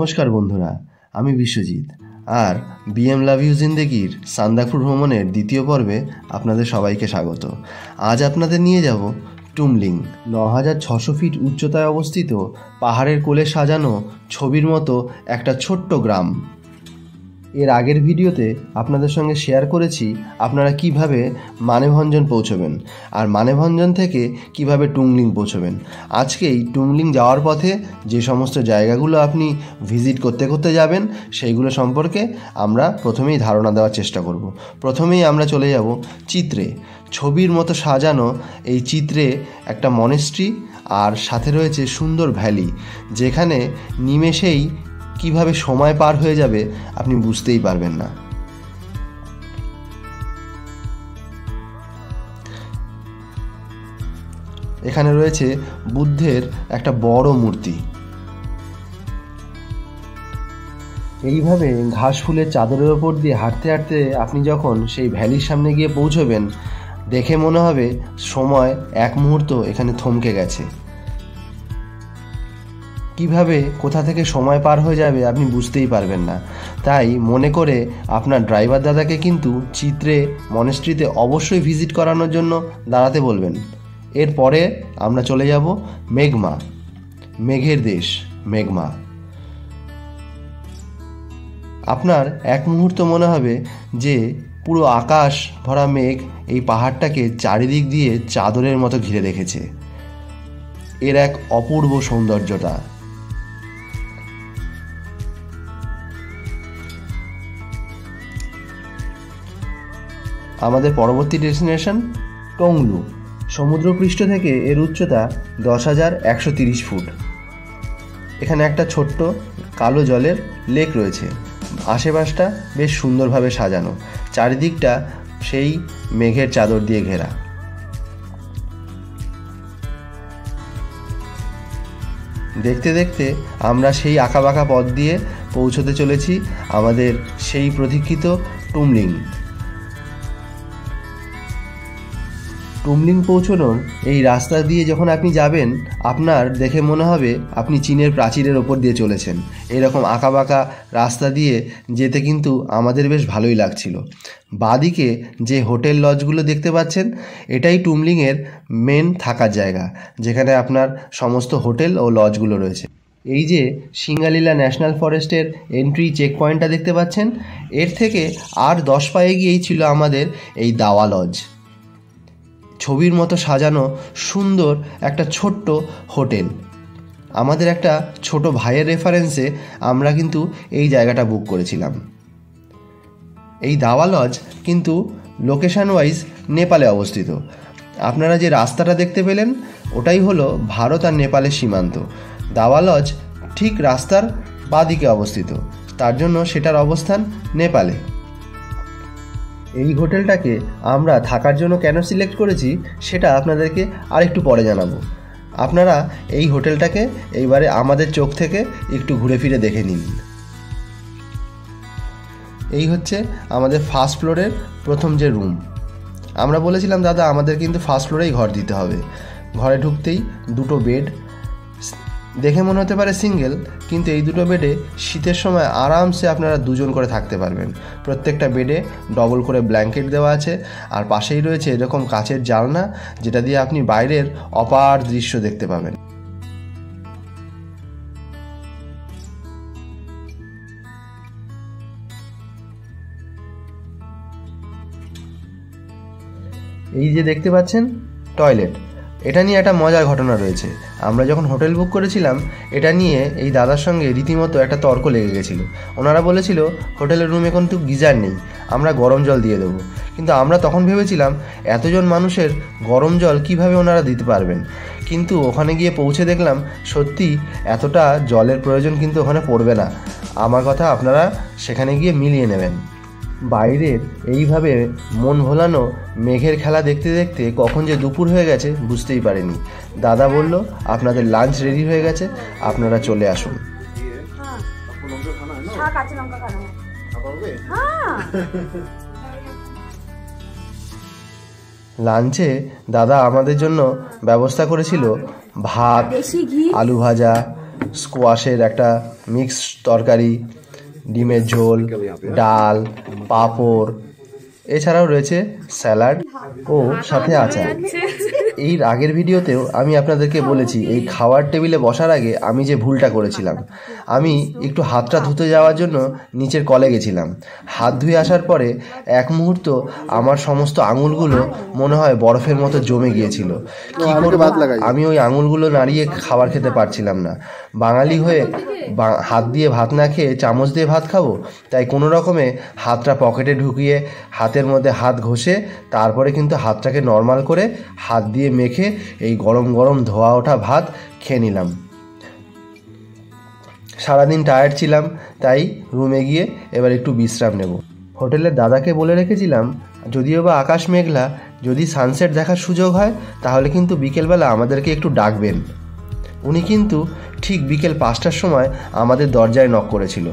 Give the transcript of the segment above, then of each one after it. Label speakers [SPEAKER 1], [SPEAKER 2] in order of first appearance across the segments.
[SPEAKER 1] নমস্কার বন্ধুরা, আমি বিশ্বজিৎ আর বিএম লাভ ইউ জিন্দেগির সান্দাকফু ভ্রমণের দ্বিতীয় পর্বে আপনাদের সবাইকে স্বাগত। আজ আপনাদের নিয়ে যাব টুমলিং। ৯৬০০ ফিট উচ্চতায় অবস্থিত পাহাড়ের কোলে সাজানো ছবির মতো একটা ছোট্ট গ্রাম। এর আগের ভিডিওতে আপনাদের সঙ্গে শেয়ার করেছি আপনারা কিভাবে মানেভঞ্জন পৌঁছবেন আর মানেভঞ্জন থেকে কিভাবে টুমলিং পৌঁছবেন। আজকেই টুমলিং যাওয়ার পথে যে সমস্ত জায়গাগুলো আপনি ভিজিট করতে করতে যাবেন সেইগুলো সম্পর্কে আমরা প্রথমেই ধারণা দেওয়ার চেষ্টা করব। প্রথমেই আমরা চলে যাব চিত্রে। ছবির মতো সাজানো এই চিত্রে একটা মনেস্ট্রি আর সাথে রয়েছে সুন্দর ভ্যালি, যেখানে নিমেষেই কিভাবে সময় পার হয়ে যাবে আপনি বুঝতেই পারবেন না। এখানে রয়েছে বুদ্ধের একটা বড় মূর্তি। এইভাবে ঘাস ফুলের চাদরের ওপর দিয়ে হাঁটতে হাঁটতে আপনি যখন সেই ভ্যালির সামনে গিয়ে পৌঁছবেন, দেখে মনে হবে সময় এক মুহূর্ত এখানে থমকে গেছে। কিভাবে কোথা থেকে সময় পার হয়ে যাবে আপনি বুঝতেই পারবেন না। তাই মনে করে আপনার ড্রাইভার দাদাকে কিন্তু চিত্রে মনেস্ট্রিতে অবশ্যই ভিজিট করানোর জন্য দাঁড়াতে বলবেন। এরপরে আমরা চলে যাব মেঘমা, মেঘের দেশ মেঘমা। আপনার এক মুহূর্ত মনে হবে যে পুরো আকাশ ভরা মেঘ এই পাহাড়টাকে চারিদিক দিয়ে চাদরের মতো ঘিরে রেখেছে। এর এক অপূর্ব সৌন্দর্যতা। আমাদের পরবর্তী ডেস্টিনেশন টংলু। সমুদ্রপৃষ্ঠ থেকে এর উচ্চতা ১০,১৩০ ফুট। এখানে একটা ছোট্ট কালো জলের লেক রয়েছে। আশেপাশটা বেশ সুন্দরভাবে সাজানো, চারিদিকটা সেই মেঘের চাদর দিয়ে ঘেরা। দেখতে দেখতে আমরা সেই আঁকাবাঁকা পথ দিয়ে পৌঁছতে চলেছি আমাদের সেই প্রতীক্ষিত টুমলিং। টুমলিং পৌঁছানোর এই রাস্তা দিয়ে যখন আপনি যাবেন, আপনার দেখে মনে হবে আপনি চীনের প্রাচীরের ওপর দিয়ে চলেছেন। এরকম আঁকাবাঁকা রাস্তা দিয়ে যেতে কিন্তু আমাদের বেশ ভালোই লাগছিল। বাঁদিকে যে হোটেল লজগুলো দেখতে পাচ্ছেন, এটাই টুমলিংয়ের মেন থাকার জায়গা, যেখানে আপনার সমস্ত হোটেল ও লজগুলো রয়েছে। এই যে সিঙ্গালীলা ন্যাশনাল ফরেস্টের এন্ট্রি চেক পয়েন্টটা দেখতে পাচ্ছেন, এর থেকে আর 10 পা এগিয়েই ছিল আমাদের এই দাওয়া লজ। ছবির মতো সাজানো সুন্দর একটা ছোট্ট হোটেল। আমাদের একটা ছোট ভাইয়ের রেফারেন্সে আমরা কিন্তু এই জায়গাটা বুক করেছিলাম। এই দাওয়া লজ কিন্তু লোকেশন ওয়াইজ নেপালে অবস্থিত। আপনারা যে রাস্তাটা দেখতে পেলেন, ওটাই হলো ভারত আর নেপালের সীমান্ত। দাওয়া লজ ঠিক রাস্তার বাঁদিকে অবস্থিত, তার জন্য সেটার অবস্থান নেপালে। এই হোটেলটাকে আমরা থাকার জন্য কেন সিলেক্ট করেছি সেটা আপনাদেরকে আরেকটু পরে জানাবো। আপনারা এই হোটেলটাকে এইবারে আমাদের চোখ থেকে একটু ঘুরে ফিরে দেখে নিন। এই হচ্ছে আমাদের ফার্স্ট ফ্লোরের প্রথম যে রুম। আমরা বলেছিলাম দাদা আমাদের কিন্তু ফার্স্ট ফ্লোরেই ঘর দিতে হবে। ঘরে ঢুকতেই দুটো বেড, দেখে মনে হতে পারে সিঙ্গেল, কিন্তু এই দুটো বেডে শীতের সময় আরামসে আপনারা দুজন করে থাকতে পারবেন। প্রত্যেকটা বেডে ডবল করে ব্ল্যাঙ্কেট দেওয়া আছে, আর পাশেই রয়েছে এরকম কাচের জানলা, যেটা দিয়ে আপনি বাইরের অপার দৃশ্য দেখতে পাবেন। এই যে দেখতে পাচ্ছেন টয়লেট, এটা নিয়ে একটা মজার ঘটনা রয়েছে। আমরা যখন হোটেল বুক করেছিলাম, এটা নিয়ে এই দাদার সঙ্গে রীতিমতো একটা তর্ক লেগে গেছিলো। ওনারা বলেছিল হোটেলের রুমে কিন্তু গিজার নেই, আমরা গরম জল দিয়ে দেবো। কিন্তু আমরা তখন ভেবেছিলাম এতজন মানুষের গরম জল কিভাবে ওনারা দিতে পারবেন। কিন্তু ওখানে গিয়ে পৌঁছে দেখলাম সত্যি এতটা জলের প্রয়োজন কিন্তু ওখানে পড়বে না। আমার কথা আপনারা সেখানে গিয়ে মিলিয়ে নেবেন। বাইরের এইভাবে মন ভোলানো মেঘের খেলা দেখতে দেখতে কখন যে দুপুর হয়ে গেছে বুঝতেই পারিনি। দাদা বলল আপনাদের লাঞ্চ রেডি হয়ে গেছে, আপনারা চলে আসুন। লাঞ্চে দাদা আমাদের জন্য ব্যবস্থা করেছিল ভাত, আলু ভাজা, স্কোয়াশের একটা মিক্স তরকারি, ডিমের ঝোল, ডাল, পাঁপড়, এছাড়াও রয়েছে স্যালাড ও সাথে আচার। এর আগের ভিডিওতেও আমি আপনাদেরকে বলেছি এই খাওয়ার টেবিলে বসার আগে আমি যে ভুলটা করেছিলাম, আমি একটু হাতটা ধুতে যাওয়ার জন্য নিচের কলে গেছিলাম। হাত ধুয়ে আসার পরে এক মুহূর্ত আমার সমস্ত আঙুলগুলো মনে হয় বরফের মতো জমে গিয়েছিল। কি করব, আমি ওই আঙুলগুলো নাড়িয়ে খাবার খেতে পারছিলাম না। বাঙালি হয়ে হাত দিয়ে ভাত না খেয়ে চামচ দিয়ে ভাত খাবো, তাই কোনো রকমে হাতটা পকেটে ঢুকিয়ে হাতের মধ্যে হাত ঘষে তারপরে কিন্তু হাতটাকে নর্মাল করে হাত দিয়ে মেখে এই গরম গরম ধোয়া ওঠা ভাত খেয়ে নিলাম। সারাদিন টায়ার্ড ছিলাম, তাই রুমে গিয়ে এবার একটু বিশ্রাম নেব। হোটেলের দাদাকে বলে রেখেছিলাম যদিও বা আকাশ মেঘলা, যদি সানসেট দেখার সুযোগ হয় তাহলে কিন্তু বিকেলবেলা আমাদেরকে একটু ডাকবেন। উনি কিন্তু ঠিক বিকেল 5টার সময় আমাদের দরজায় নক করেছিল।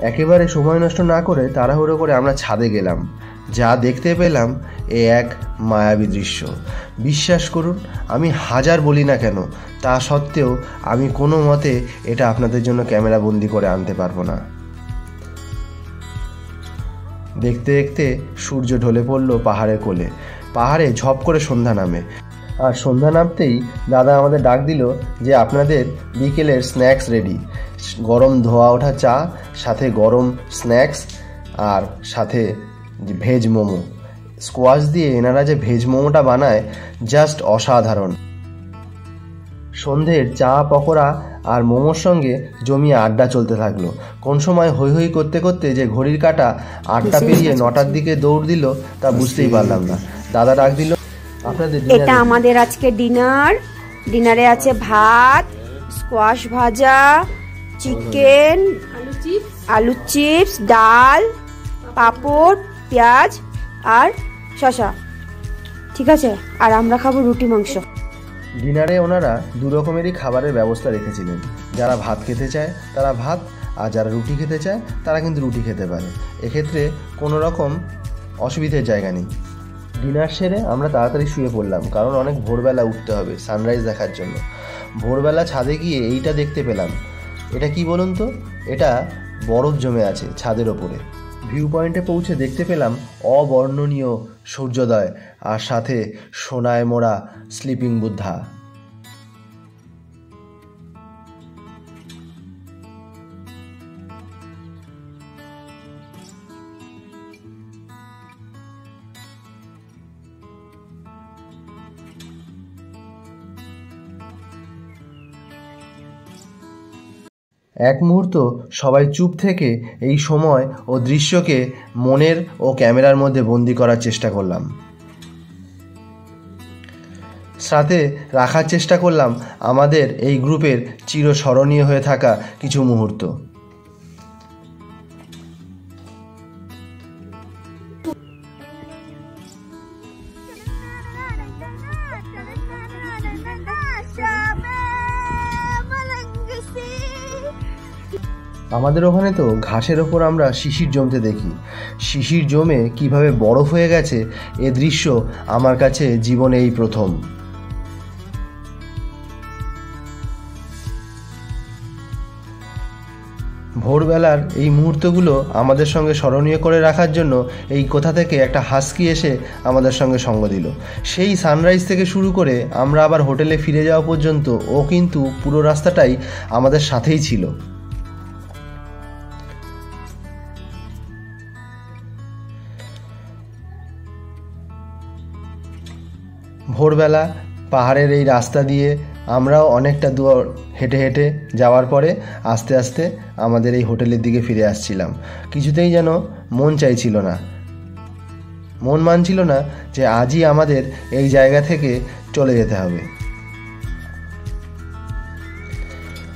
[SPEAKER 1] একেবারে সময় নষ্ট না করে তাড়াহুড়ো করে আমরা ছাদে গেলাম। যা দেখতে পেলাম এ এক মায়াবী দৃশ্য। বিশ্বাস করুন, আমি হাজার বলি না কেন, তা সত্ত্বেও আমি কোনো মতে এটা আপনাদের জন্য ক্যামেরা বন্দি করে আনতে পারবো না। দেখতে দেখতে সূর্য ঢলে পড়ল পাহাড়ের কোলে। পাহাড়ে ঝপ করে সন্ধ্যা নামে, আর সন্ধ্যা নামতেই দাদা আমাদের ডাক দিল যে আপনাদের বিকেলের স্ন্যাক্স রেডি। গরম ধোয়া ওঠা চা, সাথে গরম স্ন্যাক্স, আর সাথে ভেজ মোমো। স্কোয়াশ দিয়ে এনারা যে ভেজ মোমোটা বানায় জাস্ট অসাধারণ। সন্ধ্যের চা, পকোড়া আর মোমোর সঙ্গে জমিয়ে আড্ডা চলতে থাকলো। কোন সময় হৈ হৈ করতে করতে যে ঘড়ির কাঁটা 8টা পেরিয়ে 9টার দিকে দৌড় দিল তা বুঝতেই পারলাম না। দাদা ডাক দিল, আপনাদের
[SPEAKER 2] এটা আমাদের আজকে ডিনারে আছে ভাত, স্কোয়াশ ভাজা, চিকেন, আলু চিপস, ডাল, পাঁপড়, পেঁয়াজ আর শসা। ঠিক আছে, আর আমরা খাবো রুটি মাংস।
[SPEAKER 1] ডিনারে ওনারা 2 রকমেরই খাবারের ব্যবস্থা রেখেছিলেন। যারা ভাত খেতে চায় তারা ভাত, আর যারা রুটি খেতে চায় তারা কিন্তু রুটি খেতে পারে। এক্ষেত্রে কোনো রকম অসুবিধার জায়গা নেই। ডিনার সেরে আমরা তাড়াতাড়ি শুয়ে পড়লাম, কারণ অনেক ভোরবেলা উঠতে হবে সানরাইজ দেখার জন্য। ভোরবেলা ছাদে গিয়ে এইটা দেখতে পেলাম। এটা কি বলুন তো? এটা বরফ জমে আছে ছাদের ওপরে। ভিউ পয়েন্টে পৌঁছে দেখতে পেলাম অবর্ণনীয় সূর্যোদয়, আর সাথে সোনায় মোড়া স্লিপিং বুদ্ধা। এক মুহূর্ত সবাই চুপ থেকে এই সময় ও দৃশ্যকে মনের ও ক্যামেরার মধ্যে বন্দি করার চেষ্টা করলাম। সাথে রাখার চেষ্টা করলাম আমাদের এই গ্রুপের চিরস্মরণীয় হয়ে থাকা কিছু মুহূর্ত। আমাদের ওখানে তো ঘাসের ওপর আমরা শিশির জমতে দেখি। শিশির জমে কিভাবে বরফ হয়ে গেছে এ দৃশ্য আমার কাছে জীবনে এই প্রথম। ভোরবেলার এই মুহূর্তগুলো আমাদের সঙ্গে স্মরণীয় করে রাখার জন্য এই কোথা থেকে একটা হাস্কি এসে আমাদের সঙ্গে সঙ্গ দিল। সেই সানরাইজ থেকে শুরু করে আমরা আবার হোটেলে ফিরে যাওয়া পর্যন্ত ও কিন্তু পুরো রাস্তাটাই আমাদের সাথেই ছিল। ভোরবেলা পাহাড়ের এই রাস্তা দিয়ে আমরাও অনেকটা দূর হেঁটে হেঁটে যাওয়ার পরে আস্তে আস্তে আমাদের এই হোটেলের দিকে ফিরে আসছিলাম। কিছুতেই যেন মন চাইছিল না, মন মানছিল না যে আজই আমাদের এই জায়গা থেকে চলে যেতে হবে।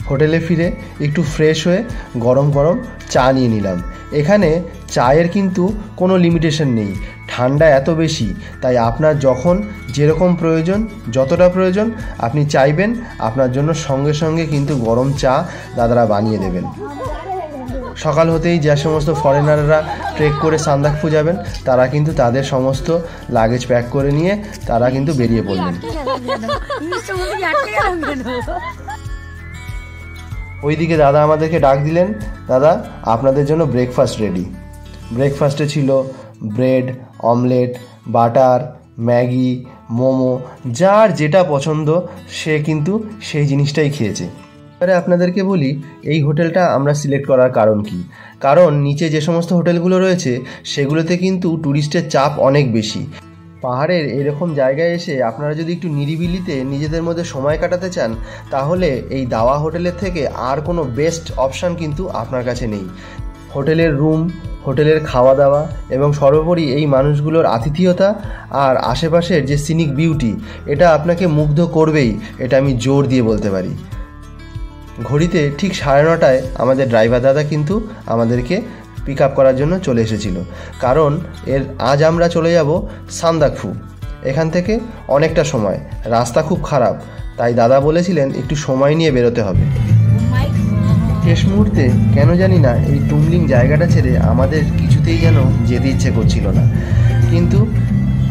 [SPEAKER 1] হোটেলে ফিরে একটু ফ্রেশ হয়ে গরম গরম চা নিয়ে নিলাম। এখানে চায়ের কিন্তু কোনো লিমিটেশন নেই, ঠান্ডা এত বেশি, তাই আপনার যখন যেরকম প্রয়োজন, যতটা প্রয়োজন আপনি চাইবেন, আপনার জন্য সঙ্গে সঙ্গে কিন্তু গরম চা দাদারা বানিয়ে দেবেন। সকাল হতেই যে সমস্ত ফরেনাররা ট্রেক করে সান্দাকফু যাবেন তারা কিন্তু তাদের সমস্ত লাগেজ প্যাক করে নিয়ে তারা কিন্তু বেরিয়ে পড়লেন। ওইদিকে দাদা আমাদেরকে ডাক দিলেন, দাদা আপনাদের জন্য ব্রেকফাস্ট রেডি। ব্রেকফাস্টে ছিল bread, omelette, butter, Maggi, momo, যার যেটা পছন্দ সে কিন্তু সেই জিনিসটাই খেয়েছে। এবারে আপনাদেরকে বলি এই হোটেলটা আমরা সিলেক্ট করার কারণ কি। কারণ নিচে যে সমস্ত হোটেলগুলো রয়েছে সেগুলোতে কিন্তু ট্যুরিস্টের চাপ অনেক বেশি। পাহাড়ের এরকম জায়গায় এসে আপনারা যদি একটু নিরিবিলিতে নিজেদের মধ্যে সময় কাটাতে চান তাহলে এই দাওয়া হোটেলের থেকে আর কোনো বেস্ট অপশান কিন্তু আপনার কাছে নেই। হোটেলের রুম, হোটেলের খাওয়া দাওয়া এবং সর্বোপরি এই মানুষগুলোর আতিথেয়তা আর আশেপাশের যে সিনিক বিউটি, এটা আপনাকে মুগ্ধ করবেই, এটা আমি জোর দিয়ে বলতে পারি। ঘড়িতে ঠিক 9:30টায় আমাদের ড্রাইভার দাদা কিন্তু আমাদেরকে পিক আপ করার জন্য চলে এসেছিল। কারণ আজ আমরা চলে যাব সান্দাকফু। এখান থেকে অনেকটা সময়, রাস্তা খুব খারাপ, তাই দাদা বলেছিলেন একটু সময় নিয়ে বেরোতে হবে। শেষ মুহূর্তে কেন জানি না এই টুমলিং জায়গাটা ছেড়ে আমাদের কিছুতেই যেন যেতে ইচ্ছে করছিল না, কিন্তু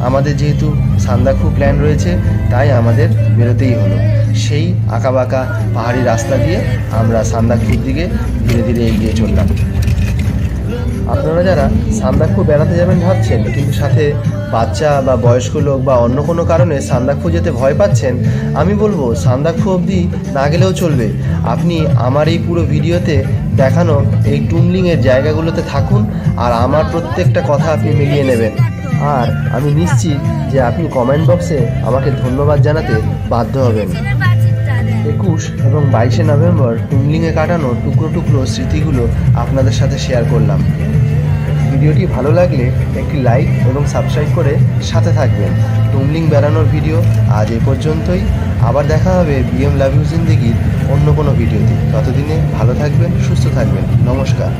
[SPEAKER 1] আমাদের যেহেতু সান্দাকফু প্ল্যান রয়েছে তাই আমাদের বেরোতেই হলো। সেই আঁকাবাঁকা পাহাড়ি রাস্তা দিয়ে আমরা সান্দাকফুর দিকে ধীরে ধীরে এগিয়ে চললাম। আপনারা যারা সান্দাকফু বেড়াতে যাবেন ভাবছেন কিন্তু সাথে বাচ্চা বা বয়স্ক লোক বা অন্য কোনো কারণে সান্দাকফু যেতে ভয় পাচ্ছেন, আমি বলবো সান্দাকফু অবধি না গেলেও চলবে। আপনি আমার এই পুরো ভিডিওতে দেখানো এই টুমলিংয়ের জায়গাগুলোতে থাকুন আর আমার প্রত্যেকটা কথা আপনি মিলিয়ে নেবেন। আর আমি নিশ্চিত যে আপনি কমেন্ট বক্সে আমাকে ধন্যবাদ জানাতে বাধ্য হবেন। 21 এবং 22শে নভেম্বর টুমলিংয়ে কাটানো টুকরো টুকরো স্মৃতিগুলো আপনাদের সাথে শেয়ার করলাম। ভিডিওটি ভালো লাগলে একটি লাইক এবং সাবস্ক্রাইব করে সাথে থাকবেন। টুমলিং বেড়ানোর ভিডিও আজ এই পর্যন্তই। আবার দেখা হবে BM লাভ ইউ জিন্দেগির অন্য কোনো ভিডিওতে। ততদিনে ভালো থাকবেন, সুস্থ থাকবেন। নমস্কার।